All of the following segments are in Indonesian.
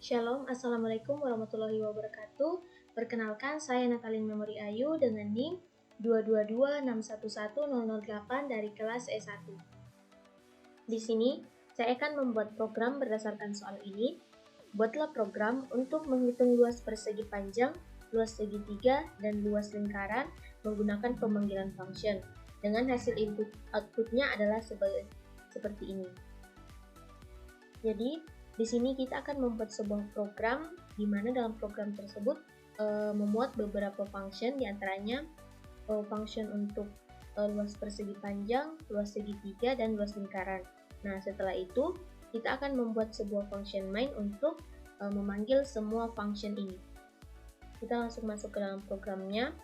Shalom, Assalamualaikum warahmatullahi wabarakatuh. Perkenalkan, saya Natalin Memori Ayu dengan NIM 222611008 dari kelas E1. Di sini, saya akan membuat program berdasarkan soal ini. Buatlah program untuk menghitung luas persegi panjang, luas segitiga, dan luas lingkaran menggunakan pemanggilan function. Dengan hasil outputnya adalah seperti ini. Jadi, di sini kita akan membuat sebuah program di mana dalam program tersebut memuat beberapa function, diantaranya function untuk luas persegi panjang, luas segitiga, dan luas lingkaran. Nah, setelah itu kita akan membuat sebuah function main untuk memanggil semua function ini. Kita langsung masuk ke dalam programnya.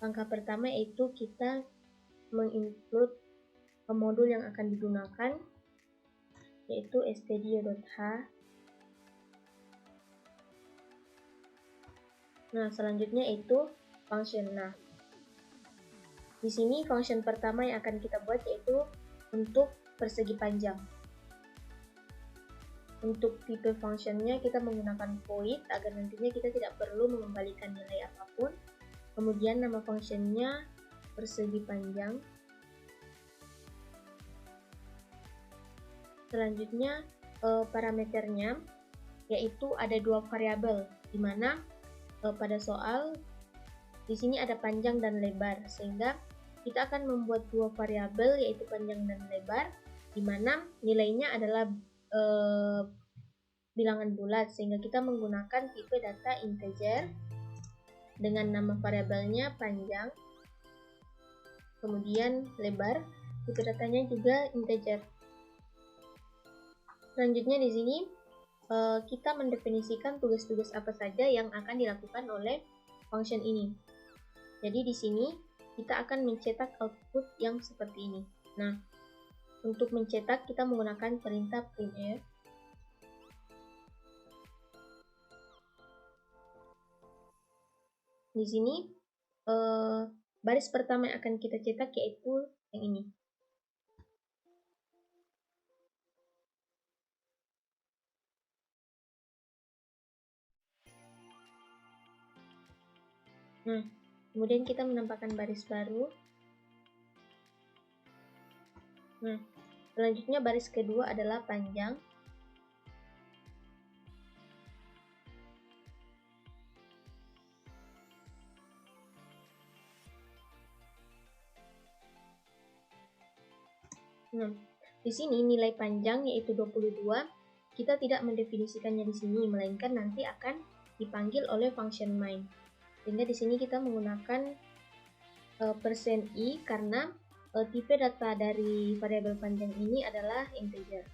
Langkah pertama yaitu kita menginclude modul yang akan digunakan, yaitu stdio.h. Nah, selanjutnya itu function. Nah, di sini function pertama yang akan kita buat yaitu untuk persegi panjang. Untuk tipe functionnya kita menggunakan void agar nantinya kita tidak perlu mengembalikan nilai apapun. Kemudian nama functionnya persegi panjang. Selanjutnya parameternya yaitu ada dua variabel, di mana pada soal di sini ada panjang dan lebar, sehingga kita akan membuat dua variabel yaitu panjang dan lebar, di mana nilainya adalah bilangan bulat, sehingga kita menggunakan tipe data integer dengan nama variabelnya panjang, kemudian lebar, tipe datanya juga integer. Selanjutnya di sini kita mendefinisikan tugas-tugas apa saja yang akan dilakukan oleh function ini. Jadi di sini kita akan mencetak output yang seperti ini. Nah, untuk mencetak kita menggunakan perintah printf. Di sini baris pertama yang akan kita cetak yaitu yang ini. Nah, kemudian kita menambahkan baris baru. Nah, selanjutnya baris kedua adalah panjang. Nah, di sini nilai panjang yaitu 22, kita tidak mendefinisikannya di sini, melainkan nanti akan dipanggil oleh function main. Sehingga di sini kita menggunakan %i karena tipe data dari variabel panjang ini adalah integer.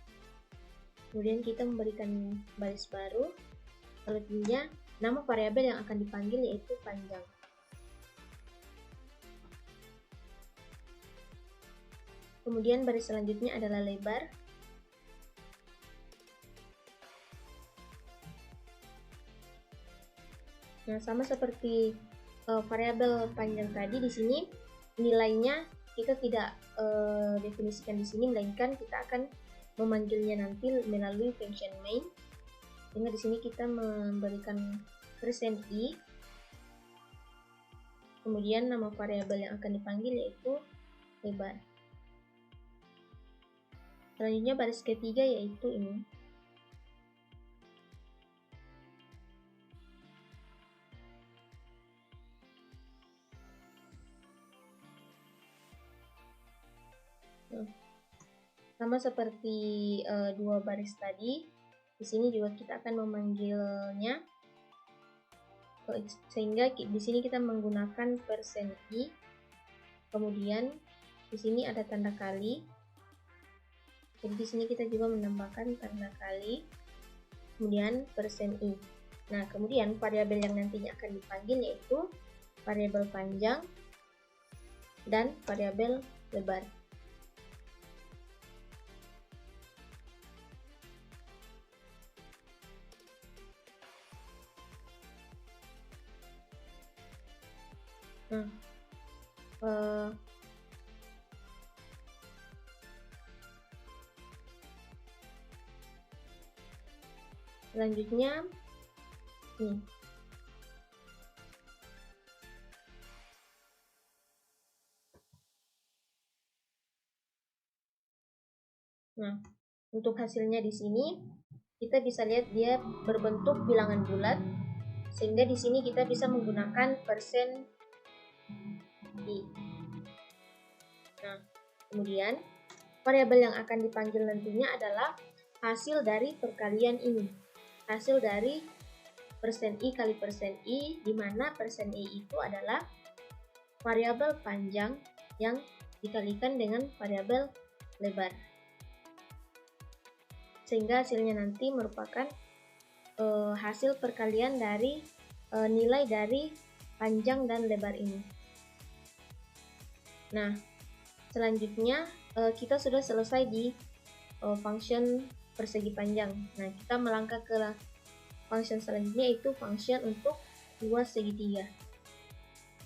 Kemudian kita memberikan baris baru, selanjutnya nama variabel yang akan dipanggil yaitu panjang. Kemudian baris selanjutnya adalah lebar. Nah, sama seperti variabel panjang tadi, di sini nilainya kita tidak definisikan di sini, melainkan kita akan memanggilnya nanti melalui function main. Sehingga di sini kita memberikan %i. Kemudian nama variabel yang akan dipanggil yaitu lebar. Selanjutnya baris ketiga yaitu ini. Sama seperti dua baris tadi, di sini juga kita akan memanggilnya, sehingga di sini kita menggunakan %i. Kemudian di sini ada tanda kali. Jadi di sini kita juga menambahkan tanda kali. Kemudian %i. Nah, kemudian variabel yang nantinya akan dipanggil yaitu variabel panjang dan variabel lebar. Nah, Selanjutnya, nih. Nah, untuk hasilnya di sini kita bisa lihat dia berbentuk bilangan bulat, sehingga di sini kita bisa menggunakan persen I. Nah, kemudian variabel yang akan dipanggil nantinya adalah hasil dari perkalian ini. Hasil dari persen I kali persen I, di mana persen I itu adalah variabel panjang yang dikalikan dengan variabel lebar. Sehingga hasilnya nanti merupakan hasil perkalian dari nilai dari panjang dan lebar ini. Nah, selanjutnya kita sudah selesai di function persegi panjang. Nah, kita melangkah ke function selanjutnya, yaitu function untuk luas segitiga.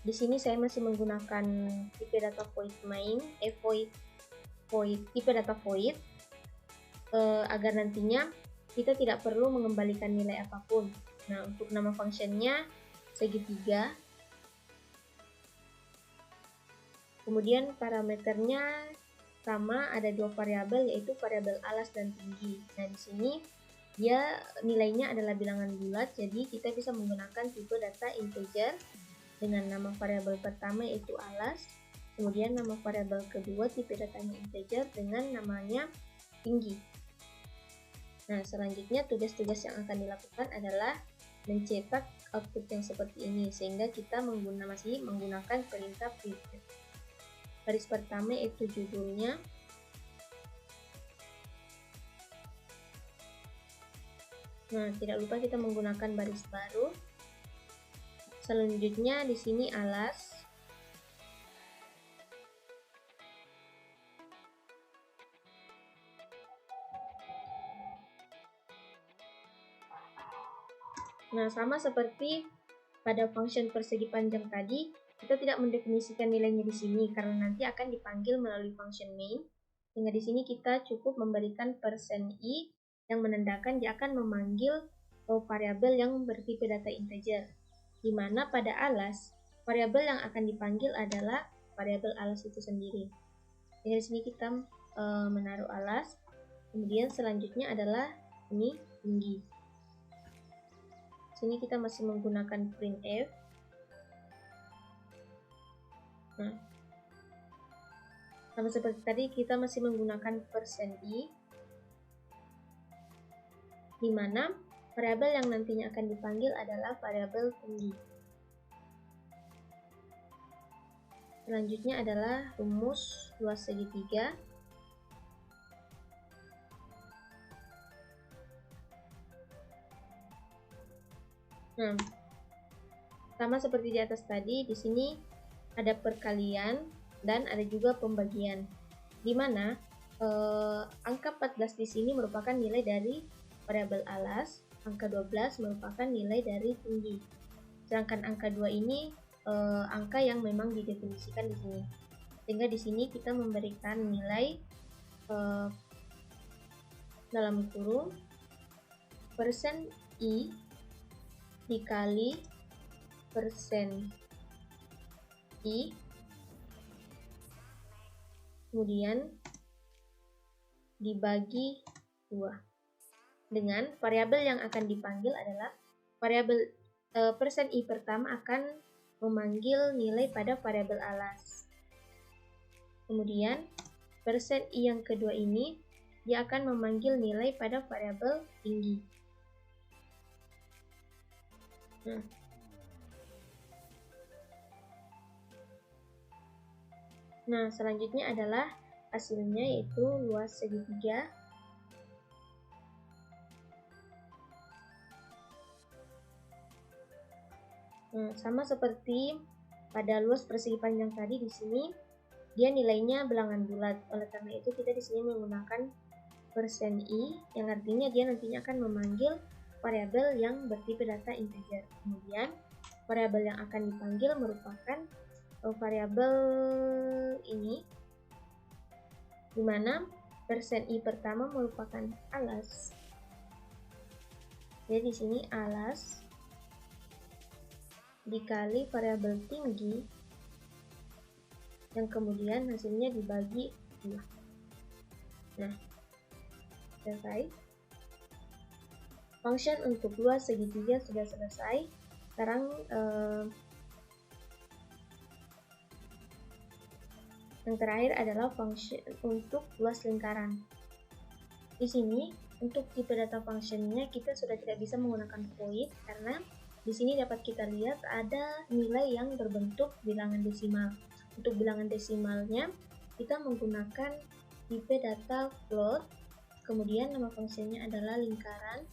Di sini saya masih menggunakan tipe data void main, tipe data void, agar nantinya kita tidak perlu mengembalikan nilai apapun. Nah, untuk nama functionnya segitiga. Kemudian parameternya sama, ada dua variabel, yaitu variabel alas dan tinggi. Nah, di sini dia nilainya adalah bilangan bulat, jadi kita bisa menggunakan tipe data integer dengan nama variabel pertama yaitu alas, kemudian nama variabel kedua tipe datanya integer dengan namanya tinggi. Nah, selanjutnya tugas-tugas yang akan dilakukan adalah mencetak output yang seperti ini, sehingga kita masih menggunakan perintah printf. Baris pertama yaitu judulnya. Nah, tidak lupa kita menggunakan baris baru. Selanjutnya di sini alas. Nah, sama seperti pada function persegi panjang tadi, kita tidak mendefinisikan nilainya di sini karena nanti akan dipanggil melalui function main. Sehingga di sini kita cukup memberikan persen I yang menandakan dia akan memanggil variabel yang bertipe data integer. Di mana pada alas, variabel yang akan dipanggil adalah variabel alas itu sendiri. Jadi di sini kita menaruh alas. Kemudian selanjutnya adalah ini tinggi. Sini kita masih menggunakan printf. Nah, sama seperti tadi kita masih menggunakan persen I, di mana variabel yang nantinya akan dipanggil adalah variabel tinggi. Selanjutnya adalah rumus luas segitiga. Nah, sama seperti di atas tadi, di sini ada perkalian dan ada juga pembagian, di mana angka 14 di sini merupakan nilai dari variabel alas, angka 12 merupakan nilai dari tinggi. Sedangkan angka 2 ini angka yang memang didefinisikan di sini. Sehingga di sini kita memberikan nilai dalam kurung persen I dikali persen I, kemudian dibagi 2. Dengan variabel yang akan dipanggil adalah variabel persen I pertama akan memanggil nilai pada variabel alas. Kemudian persen I yang kedua ini dia akan memanggil nilai pada variabel tinggi. Nah, selanjutnya adalah hasilnya yaitu luas segitiga. Nah, sama seperti pada luas persegi panjang tadi, di sini dia nilainya bilangan bulat. Oleh karena itu kita di sini menggunakan persen I, yang artinya dia nantinya akan memanggil variabel yang bertipe data integer. Kemudian variabel yang akan dipanggil merupakan variabel ini, di mana persen I pertama merupakan alas. Jadi di sini alas dikali variabel tinggi yang kemudian hasilnya dibagi 2. Nah, selesai. Function untuk luas segitiga sudah selesai. Sekarang yang terakhir adalah function untuk luas lingkaran. Di sini untuk tipe data functionnya kita sudah tidak bisa menggunakan void karena di sini dapat kita lihat ada nilai yang berbentuk bilangan desimal. Untuk bilangan desimalnya kita menggunakan tipe data float, kemudian nama fungsinya adalah lingkaran.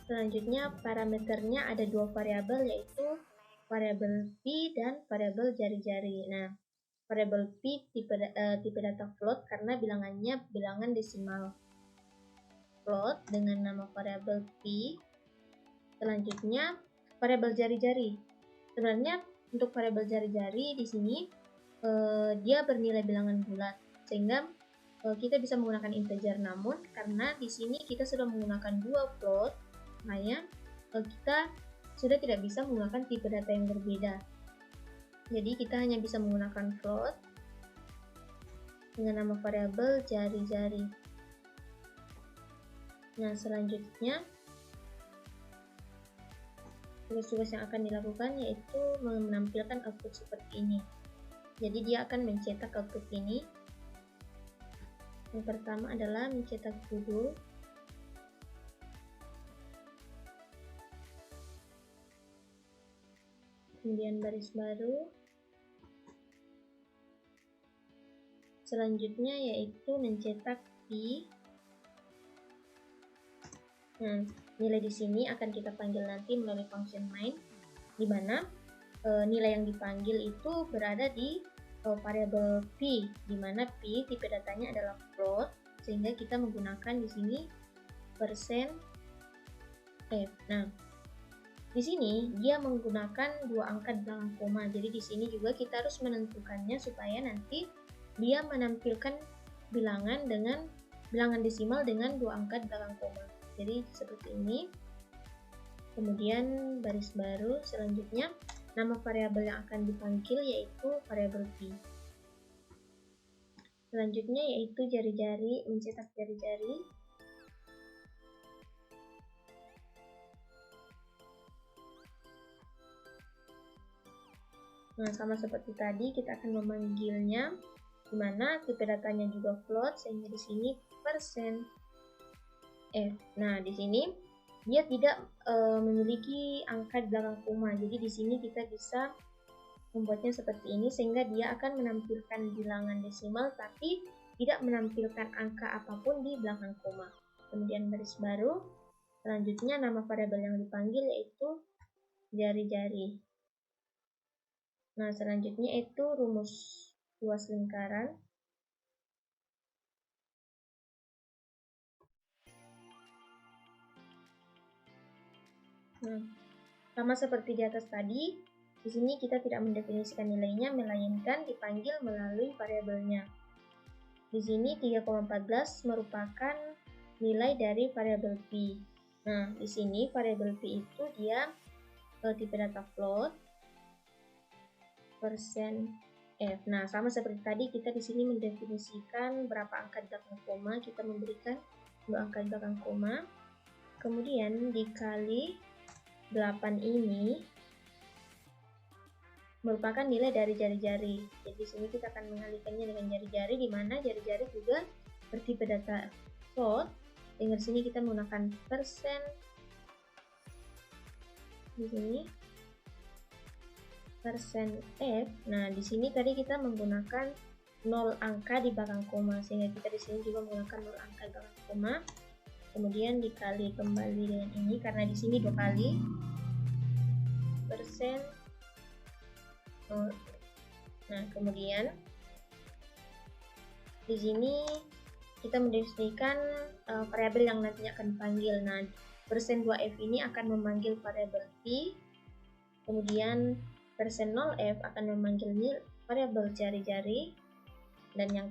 Selanjutnya parameternya ada 2 variabel, yaitu variabel p dan variabel jari-jari. Nah, variabel p tipe data float karena bilangannya bilangan desimal. Float dengan nama variabel p. Selanjutnya variabel jari-jari. Sebenarnya untuk variabel jari-jari di sini dia bernilai bilangan bulat, sehingga kita bisa menggunakan integer. Namun karena di sini kita sudah menggunakan 2 float, makanya kita sudah tidak bisa menggunakan tipe data yang berbeda. Jadi kita hanya bisa menggunakan float dengan nama variabel jari-jari. Nah, selanjutnya tugas-tugas yang akan dilakukan yaitu menampilkan output seperti ini. Jadi dia akan mencetak output ini. Yang pertama adalah mencetak judul, kemudian baris baru, selanjutnya yaitu mencetak p. Nah, nilai di sini akan kita panggil nanti melalui function main, di mana nilai yang dipanggil itu berada di variabel p, di mana p tipe datanya adalah float, sehingga kita menggunakan di sini %f. Nah, di sini dia menggunakan 2 angka di belakang koma. Jadi di sini juga kita harus menentukannya supaya nanti dia menampilkan bilangan desimal dengan 2 angka di belakang koma. Jadi seperti ini. Kemudian baris baru, selanjutnya nama variabel yang akan dipanggil yaitu variabel p. Selanjutnya yaitu jari-jari, mencetak jari-jari. Nah, sama seperti tadi kita akan memanggilnya, di mana tipe datanya juga float, sehingga di sini %f. Nah, di sini dia tidak memiliki angka di belakang koma. Jadi di sini kita bisa membuatnya seperti ini, sehingga dia akan menampilkan bilangan desimal tapi tidak menampilkan angka apapun di belakang koma. Kemudian baris baru, selanjutnya nama variabel yang dipanggil yaitu jari-jari. Nah, selanjutnya itu rumus luas lingkaran. Nah, sama seperti di atas tadi, di sini kita tidak mendefinisikan nilainya, melainkan dipanggil melalui variabelnya. Di sini 3,14 merupakan nilai dari variabel p. Nah, di sini variabel p itu dia tipe data float %f. Nah, sama seperti tadi kita di sini mendefinisikan berapa angka di belakang koma, kita memberikan 2 angka di belakang koma. Kemudian dikali 8 ini merupakan nilai dari jari-jari. Jadi di sini kita akan mengalihkannya dengan jari-jari, di mana jari-jari juga bertipe data float. Dengan sini kita menggunakan persen. Di sini %f. Nah, di sini tadi kita menggunakan 0 angka di belakang koma, sehingga kita di sini juga menggunakan 0 angka di belakang koma. Kemudian dikali kembali dengan ini karena di sini 2 kali persen. Nah, kemudian di sini kita mendefinisikan variabel yang nantinya akan dipanggil. Nah, %2f ini akan memanggil variabel p. Kemudian %0f akan memanggil variabel jari-jari, dan yang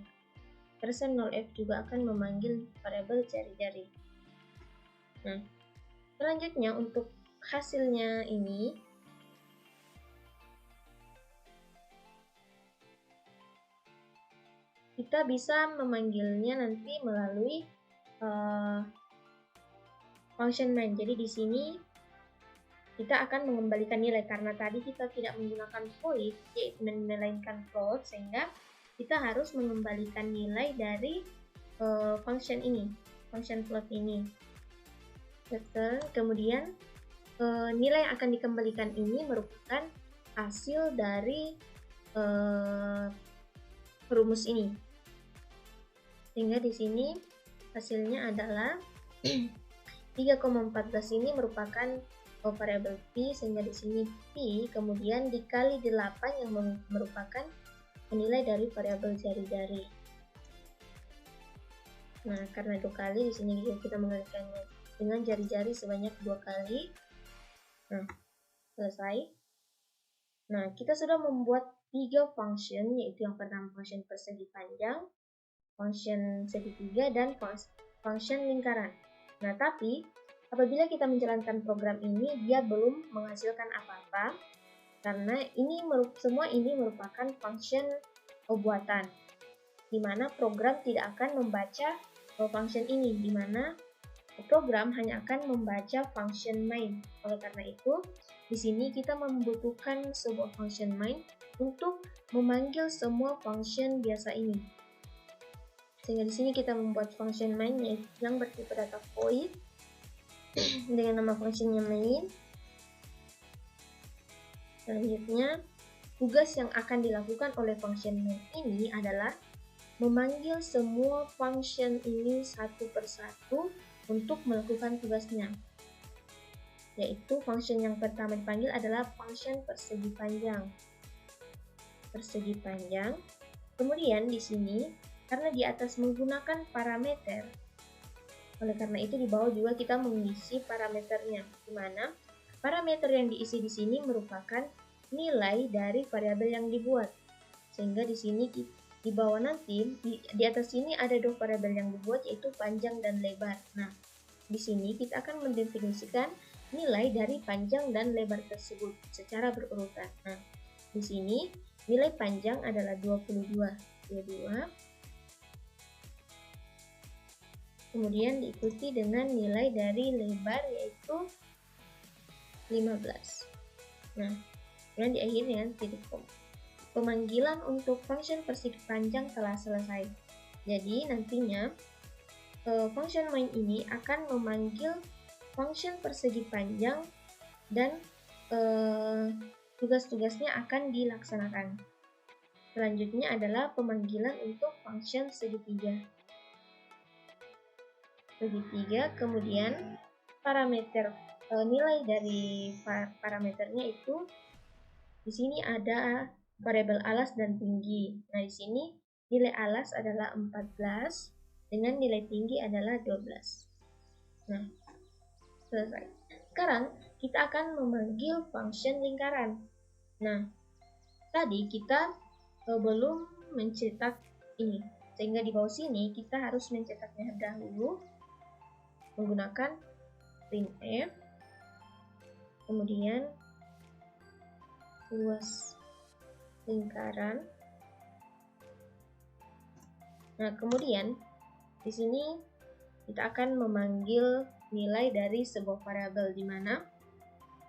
%0f juga akan memanggil variabel jari-jari. Nah, selanjutnya untuk hasilnya ini, kita bisa memanggilnya nanti melalui function main. Jadi di sini kita akan mengembalikan nilai karena tadi kita tidak menggunakan void, yaitu melainkan float, sehingga kita harus mengembalikan nilai dari function ini, function float ini. Kemudian nilai yang akan dikembalikan ini merupakan hasil dari rumus ini. Sehingga di sini hasilnya adalah 3,14 ini merupakan variabel P, sehingga di sini P kemudian dikali 8 yang merupakan nilai dari variabel jari-jari. Nah, karena 2 kali, di sini kita mengalikannya dengan jari-jari sebanyak 2 kali. Nah, selesai. Nah, kita sudah membuat 3 function, yaitu yang pertama function persegi panjang, function segitiga, dan function lingkaran. Nah, tapi apabila kita menjalankan program ini, dia belum menghasilkan apa-apa, karena semua ini merupakan function buatan, di mana program tidak akan membaca function ini, di mana program hanya akan membaca function main. Oleh karena itu, di sini kita membutuhkan sebuah function main untuk memanggil semua function biasa ini. Sehingga di sini kita membuat function main yang bertipe data void dengan nama fungsinya main. Selanjutnya, tugas yang akan dilakukan oleh function main ini adalah memanggil semua function ini satu persatu untuk melakukan tugasnya. Yaitu function yang pertama dipanggil adalah function persegi panjang. Persegi panjang. Kemudian di sini karena di atas menggunakan parameter, oleh karena itu di bawah juga kita mengisi parameternya, di mana parameter yang diisi di sini merupakan nilai dari variabel yang dibuat. Sehingga di sini di bawah nanti di atas sini ada 2 variabel yang dibuat, yaitu panjang dan lebar. Nah, di sini kita akan mendefinisikan nilai dari panjang dan lebar tersebut secara berurutan. Nah, di sini nilai panjang adalah 22. Kemudian diikuti dengan nilai dari lebar yaitu 15. Nah, kemudian diakhiri dengan titik koma. Pemanggilan untuk function persegi panjang telah selesai. Jadi nantinya function main ini akan memanggil function persegi panjang dan tugas-tugasnya akan dilaksanakan. Selanjutnya adalah pemanggilan untuk function segitiga. Kemudian parameter nilai dari parameternya itu di sini ada variabel alas dan tinggi. Nah, di sini nilai alas adalah 14 dengan nilai tinggi adalah 12. Nah, selesai. Sekarang kita akan memanggil function lingkaran. Nah, tadi kita belum mencetak ini, sehingga di bawah sini kita harus mencetaknya dahulu menggunakan printf, kemudian luas lingkaran. Nah, kemudian di sini kita akan memanggil nilai dari sebuah variabel, di mana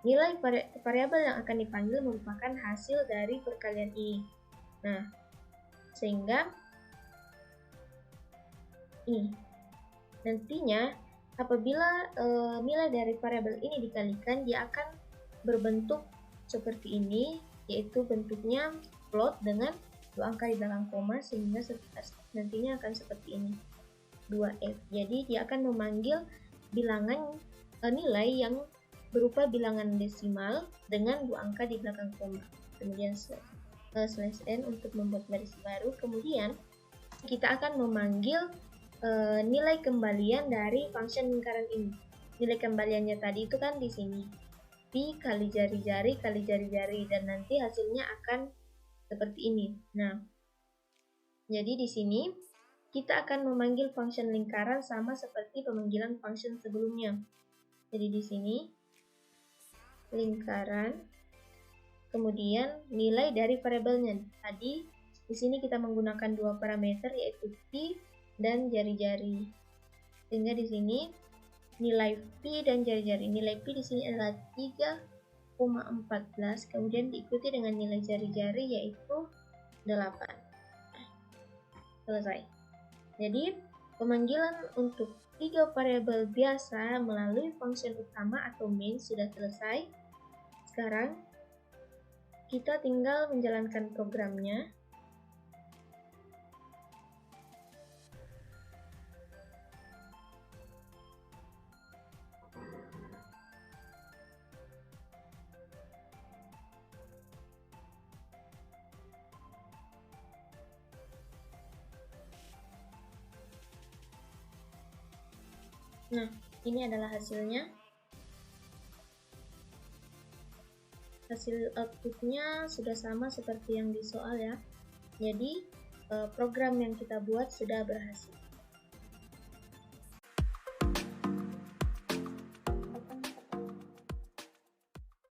nilai variabel yang akan dipanggil merupakan hasil dari perkalian ini. Nah, sehingga ini nantinya apabila nilai dari variabel ini dikalikan, dia akan berbentuk seperti ini, yaitu bentuknya float dengan 2 angka di belakang koma, sehingga nantinya akan seperti ini, 2f. Jadi dia akan memanggil bilangan nilai yang berupa bilangan desimal dengan 2 angka di belakang koma. Kemudian slash n untuk membuat garis baru. Kemudian kita akan memanggil nilai kembalian dari function lingkaran ini. Nilai kembaliannya tadi itu kan di sini P kali jari-jari kali jari-jari, dan nanti hasilnya akan seperti ini. Nah, jadi di sini kita akan memanggil function lingkaran sama seperti pemanggilan function sebelumnya. Jadi di sini lingkaran, kemudian nilai dari variabelnya. Tadi di sini kita menggunakan dua parameter yaitu pi dan jari-jari. Sehingga di sini nilai pi dan jari-jari. Nilai pi di sini adalah 3,14, kemudian diikuti dengan nilai jari-jari yaitu 8. Selesai. Jadi pemanggilan untuk 3 variabel biasa melalui function utama atau main sudah selesai. Sekarang kita tinggal menjalankan programnya. Nah, ini adalah hasilnya. Hasil outputnya sudah sama seperti yang di soal ya. Jadi, program yang kita buat sudah berhasil.